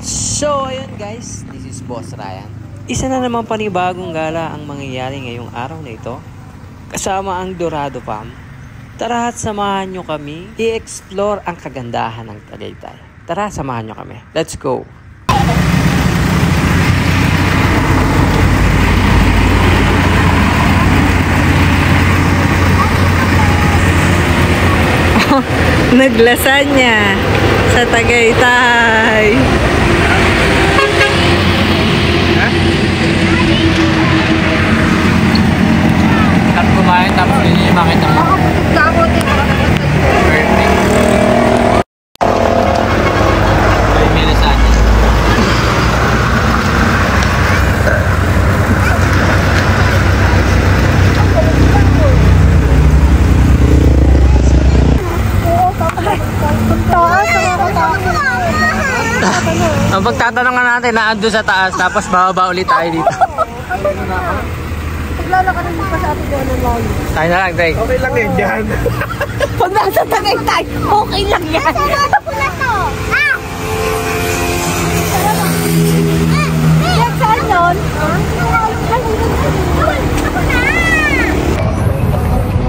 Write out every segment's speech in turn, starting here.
So, ayun guys, this is Boss Ryan. Isa na naman panibagong gala ang mangyayari ngayong araw na ito. Kasama ang Dorado Farm. Tara at samahan nyo kami i-explore ang kagandahan ng Tagaytay. Tara, samahan nyo kami. Let's go! Naglasanya sa Tagaytay. At kumain tapos hindi makita mo. Perfect. 5 minutes atin. Ang pagtatanungan natin na ando sa taas tapos bababa ulit tayo dito. Paglalakarin mo pa sa atin doon ng layo. Tayo na lang, Drake. Okay lang yan dyan. Pag nasa Tagaytay, okay lang yan. Sarado ko na to. Ah! Yan saan yun?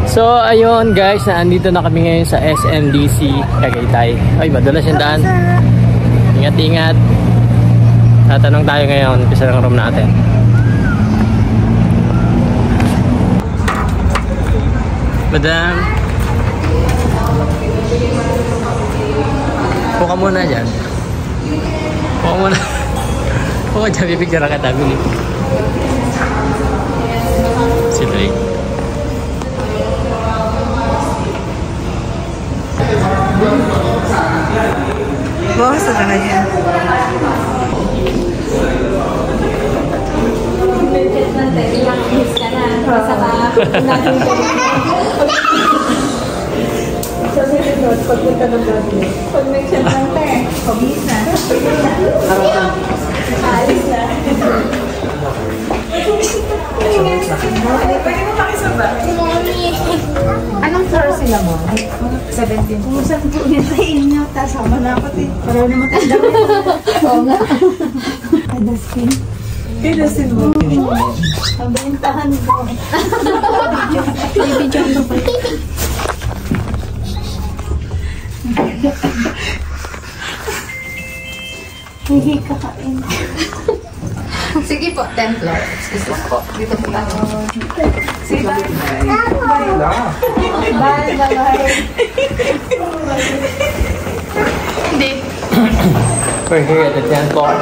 So, ayun guys, naandito na kami ngayon sa SMDC Tagaytay. Ay, madulas yung daan. Ingat-ingat. Tatanong tayo ngayon, umpisa ng room natin. Madam, puka muna dyan. Puka muna. Puka dyan, bibigyan na kita. Si Drake. Bawas na lang yan. Pagpunta ng bago. Connection lang te. Pabis na. Alis na. Pwede mo pakisaba? Anong floor sila mo? 17. Kumusan po niya sa inyo. Tasama na ako eh. Parang naman tayo dami. Oo nga. Adaskin. Adaskin mo. Ang bentahan mo. Video mo pa. Hindi kakain. Sige po, 10 floors. Gusto po. Dito po tayo. Sige, bye. Bye. Bye. Hindi. We're here at the 10th floor.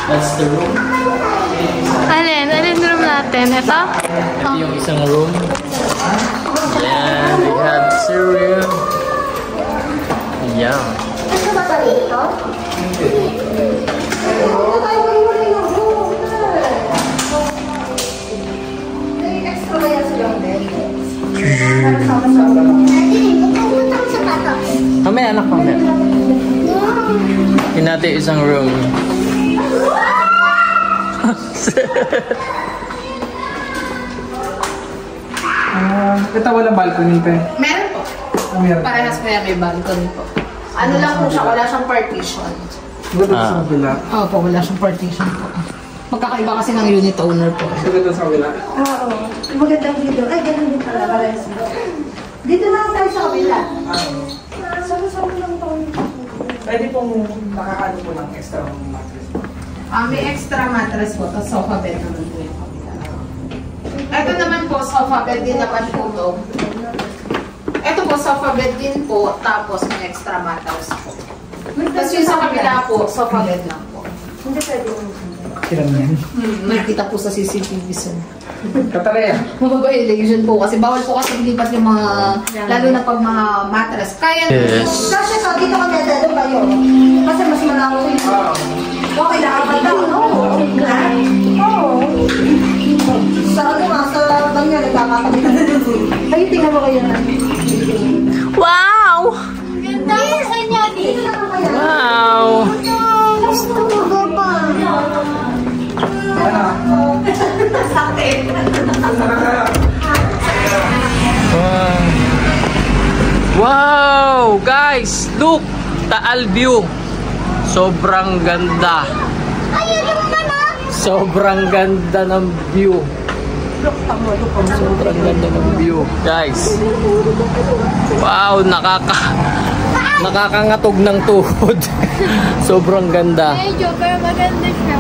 That's the room. Alin? Alin room natin? Ito? Ito yung isang room. Ayan, we have cereal. Yeah. Ano ba pa rito? Extra ba yan silang bed? Mamaya anak, mamaya. Yun natin isang room. Ito walang balcony pa eh. Meron po. Meron. Parehas may balcony po. Ano lang po siya, wala siyang partition. Dito sa kabila. Opo, wala siyang partition po. Magkakaiba kasi ng unit owner po. Dito sa kabila. Oo. Magandang dito. Ay, ganun din pala. Dito na lang tayo sa kabila. Sama-sama lang tayo. Pwede pong nakakano po ng extra mattress. May extra mattress po, tapos sofa bed naman po yung kabila. Ito naman po, sofa bed din naman po to. Ito po, sofa bed din po, tapos may extra mattress po. Tapos yung sa kabila po, sofa bed lang po. Hindi pwede mo. Kilang yan. Nakikita po sa CCTV sir. Katalaya. Mababayolation po kasi bawal po kasi lipat yung mga, lalo na pag mga mattress. Kaya Yes. Kasi ito, dito kami dito kayo. Kasi mas malawak yun. Okay, nakapal daw, no? Oo. Sa ano nga, sa bangya, nagkakatabi na doon. Ay, tingnan mo kayo na. Wow! Ganda mo sa inyo, dito na kayo. Wow! Gusto mo ba sakit. Wow! Wow! bundok. Taal view. Sobrang ganda. Sobrang ganda ng view. Sobrang ganda ng view, guys. Wow, nakakangatog ng tuhod. Sobrang ganda. Medyo, pero maganda siya.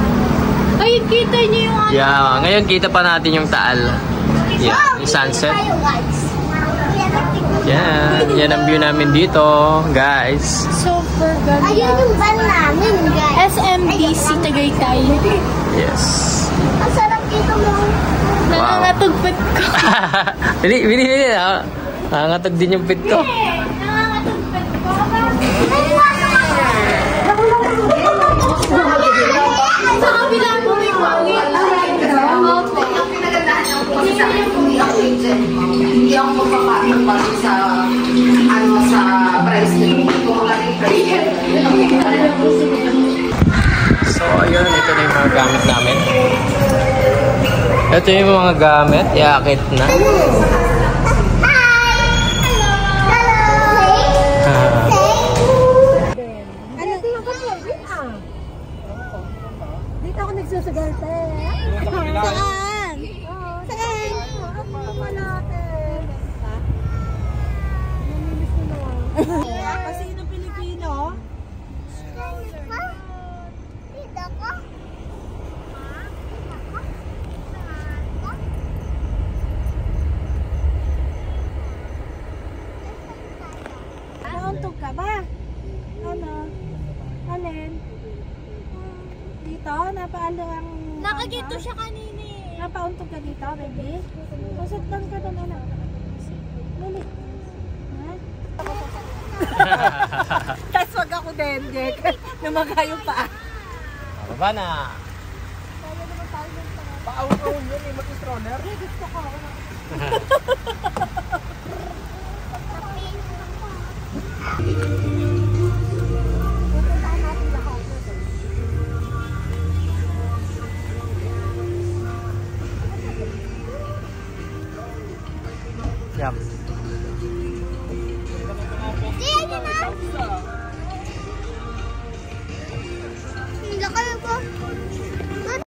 Ay, kita niyo yung ano. Yeah, ngayon kita pa natin yung Taal. Yeah, yung sunset. Yan ang view namin dito, guys. Super ganda. Ayun yung van namin, guys. SMDC Tagaytay. Yes. Ang sarap dito mo. Nangangatugpit ko. Bili. Nangangatog din yung pit ko. Nangangatugpit ko. Sa kabila po may pangit. Ang pinagandaan niya po kasi sa akin, hindi ako agent. Hindi ako magpapatong pati sa price niyo. Kung magaling price. So, ayun. Ito na yung mga gamit namin. Ito yung mga gamit. Iakit na. Dito ako nagsusugal, te. Saan? Saan? Kasi ng Pilipino. Dito ko? Nauntog ka ba? Ano? Alin? Dito? Napaalo ang... Nakagito siya kanina eh. Napauntog ka dito, baby? Pusot lang ka doon, anak. Lili. Ha? Tapos wag ako dendek. Namagayo pa. Baba na. Paawon yun eh, mag-stroller. Gusto ko. Pupuntahan natin lahat. Yum. Diyan yun na. Hindi kayo po.